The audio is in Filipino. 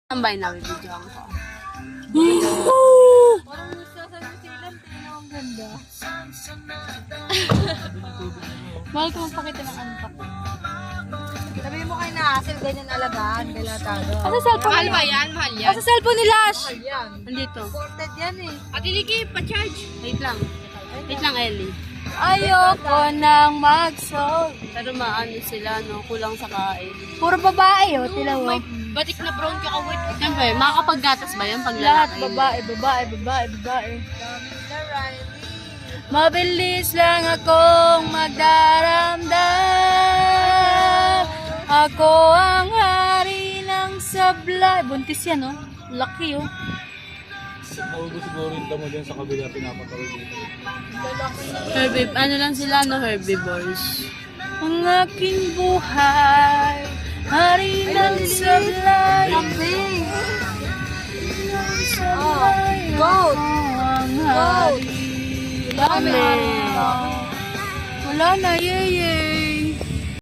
Tambay na, video ko. Parang gusto sa New Zealand, tingnan ang ganda. Mahal ko magpakita ng antak. Sabi mo kay Nasil, ganyan alagaan, delatado. Sa cellphone Mahal ni ba yan? Mahal yan? Sa cellphone ni Lash. Mahal yan. Nandito. Imported yan eh. Ate Liki, pa-charge. Wait lang. Wait lang, Ellie. Ayoko nang mag-soul. Pero maano sila, no? Kulang sa kain. Puro babae, oh, tilaw. May batik na brown kakawit. Siyempre, makakapaggatas ba yan pag Lahat lalaki? babae. Mabilis lang akong magdaramdam. Ako ang hari ng sablay. Buntis yan, oh. Laki, oh. Naugo siguro yung damo dyan sa kabila pinapatawid dito. Ano lang sila, no? Herbivores. Ang aking buhay, hari ng sablay. Goat! Ang hari. Kami. Wala na, yeye.